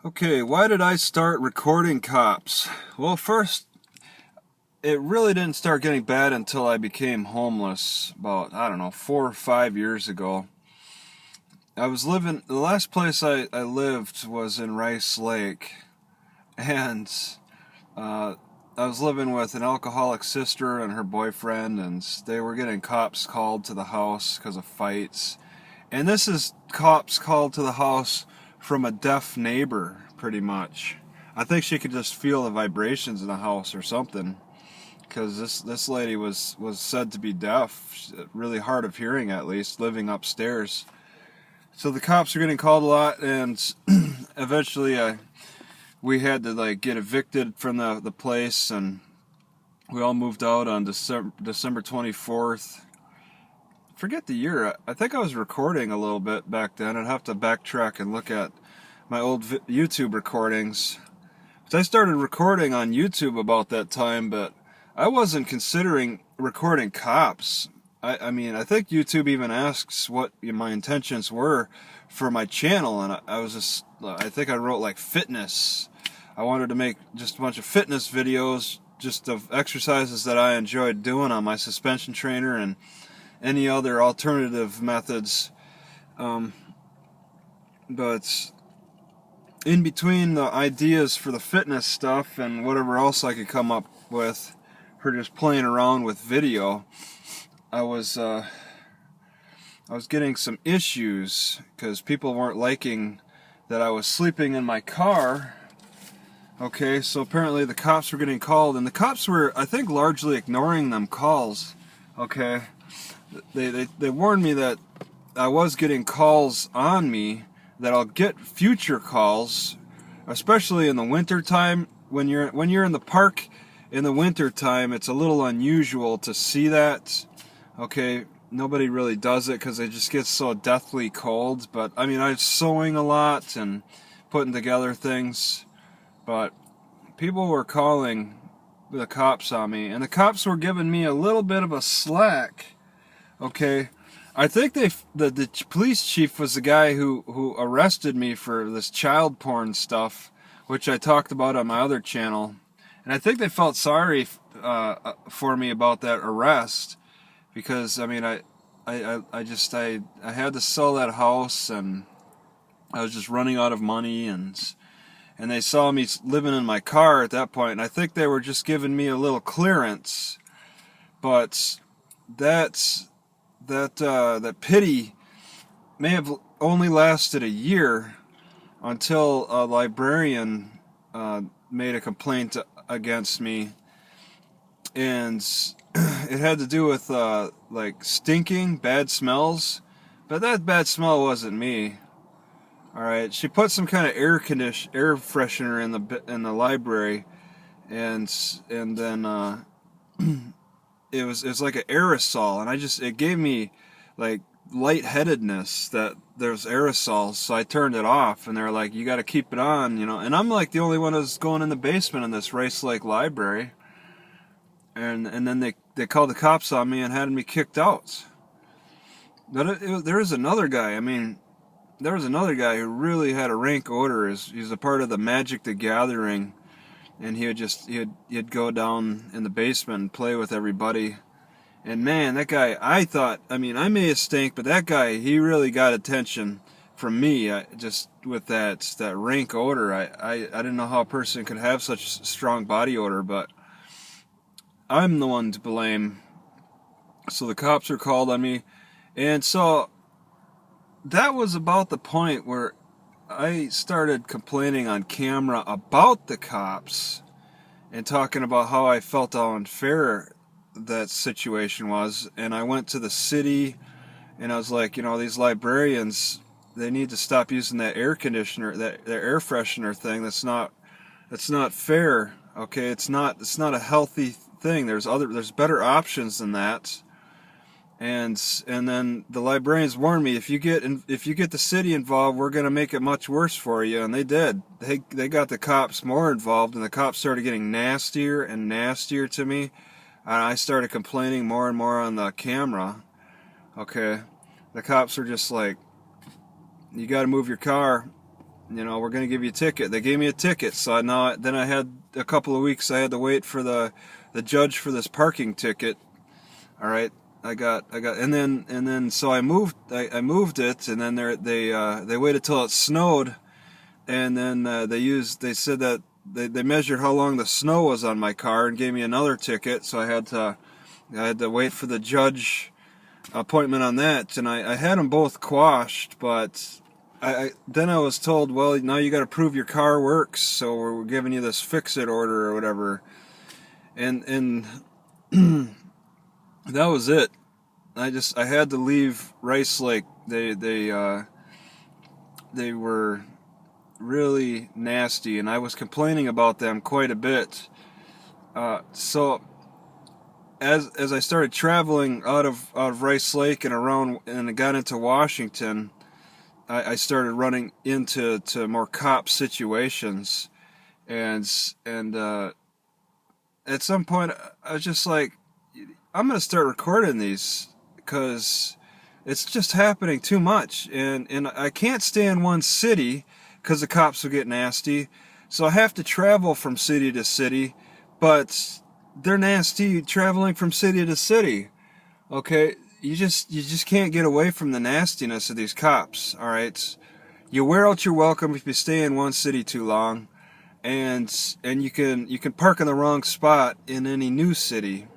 Okay, why did I start recording cops? Well, first, it really didn't start getting bad until I became homeless about, I don't know, 4 or 5 years ago. The last place I lived was in Rice Lake, and uh, I was living with an alcoholic sister and her boyfriend, and they were getting cops called to the house because of fights. And this is cops called to the house from a deaf neighbor, pretty much. I think she could just feel the vibrations in the house or something, because this lady was said to be deaf, really hard of hearing at least, living upstairs. So the cops were getting called a lot, and eventually we had to get evicted from the place, and we all moved out on December 24th. Forget the year. I think I was recording a little bit back then. I'd have to backtrack and look at my old YouTube recordings. I started recording on YouTube about that time, but I wasn't considering recording cops. I mean, I think YouTube even asks what my intentions were for my channel, and I think I wrote fitness. I wanted to make just a bunch of fitness videos, just of exercises that I enjoyed doing on my suspension trainer and any other alternative methods. But in between the ideas for the fitness stuff and whatever else I could come up with for just playing around with video, I was getting some issues because people weren't liking that I was sleeping in my car. Okay, so apparently the cops were getting called, and the cops were, I think, largely ignoring them calls. Okay, they warned me that I was getting calls on me, that I'll get future calls, especially in the winter time. When you're in the park in the winter time, it's a little unusual to see that. Okay, nobody really does it because it just gets so deathly cold. But I mean, I was sewing a lot and putting together things, but people were calling the cops on me, and the cops were giving me a little bit of a slack. Okay, I think the police chief was the guy who arrested me for this child porn stuff, which I talked about on my other channel, and I think they felt sorry for me about that arrest, because I mean I had to sell that house, and I was just running out of money, and they saw me living in my car at that point, and I think they were just giving me a little clearance. But that pity may have only lasted a year, until a librarian made a complaint against me, and it had to do with stinking, bad smells. But that bad smell wasn't me. All right, she put some kind of air freshener in the library, and then it was like an aerosol, and it gave me like lightheadedness that there's aerosols, so I turned it off, and they're like, you got to keep it on, and I'm like the only one who's going in the basement in this Rice Lake library, and then they called the cops on me and had me kicked out. But there was another guy. I mean, there was another guy who really had a rank odor. He's a part of the Magic the Gathering, and he'd go down in the basement and play with everybody. And man, that guy, I may have stink, but that guy, he really got attention from me. Just with that rank odor, I didn't know how a person could have such strong body odor, but I'm the one to blame. So the cops were called on me, and so that was about the point where I started complaining on camera about the cops and talking about how I felt how unfair that situation was. And I went to the city, and I was like, these librarians, they need to stop using that air conditioner, that air freshener thing. That's not fair. Okay, it's not a healthy thing. There's better options than that. And then the librarians warned me, if you get the city involved, we're going to make it much worse for you. And they did. They got the cops more involved, and the cops started getting nastier and nastier to me. And I started complaining more and more on the camera. Okay, the cops were just like, you got to move your car. we're going to give you a ticket. They gave me a ticket, so then I had a couple of weeks. I had to wait for the judge for this parking ticket. All right, I got, and then so I moved it, and then they waited till it snowed, and then they said that they measured how long the snow was on my car and gave me another ticket. So I had to wait for the judge appointment on that, and I had them both quashed, but then I was told, well, now you got to prove your car works, so we're giving you this fix-it order or whatever, and that was it. I had to leave Rice Lake. They were really nasty, and I was complaining about them quite a bit. So as I started traveling out of Rice Lake and around, and I got into Washington, I started running into more cop situations, and at some point I was just like, I'm gonna start recording these because it's just happening too much, and I can't stay in one city because the cops will get nasty, so I have to travel from city to city, but they're nasty traveling from city to city. Okay, you just can't get away from the nastiness of these cops. All right, you wear out your welcome if you stay in one city too long, and you can park in the wrong spot in any new city.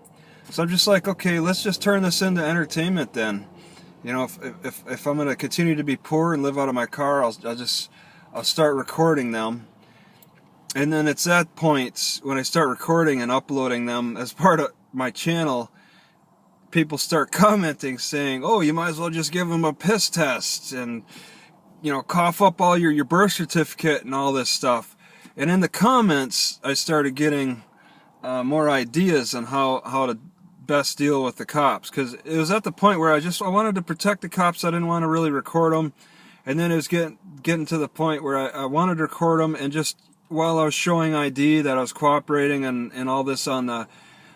So I'm just like, okay, let's just turn this into entertainment then. If I'm gonna continue to be poor and live out of my car, I'll start recording them. And then it's that point when I start recording and uploading them as part of my channel, people start commenting saying, oh, you might as well just give them a piss test and, cough up all your birth certificate and all this stuff. And in the comments, I started getting more ideas on how to best deal with the cops, because it was at the point where I wanted to protect the cops. I didn't want to really record them, and then it was getting to the point where I wanted to record them, and just while I was showing ID that I was cooperating and all this on the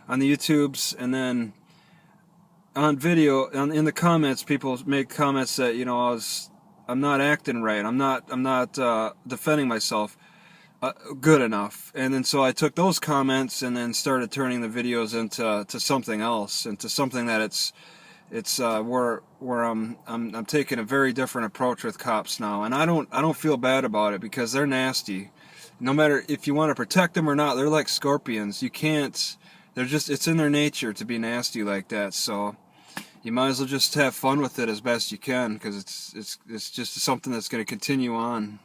YouTubes, and then on video, in the comments, people make comments that I'm not acting right, I'm not defending myself good enough, and then so I took those comments and then started turning the videos into something else, into something that it's where I'm taking a very different approach with cops now, and I don't feel bad about it because they're nasty. No matter if you want to protect them or not, they're like scorpions. You can't. It's in their nature to be nasty like that. So you might as well just have fun with it as best you can, because it's just something that's going to continue on.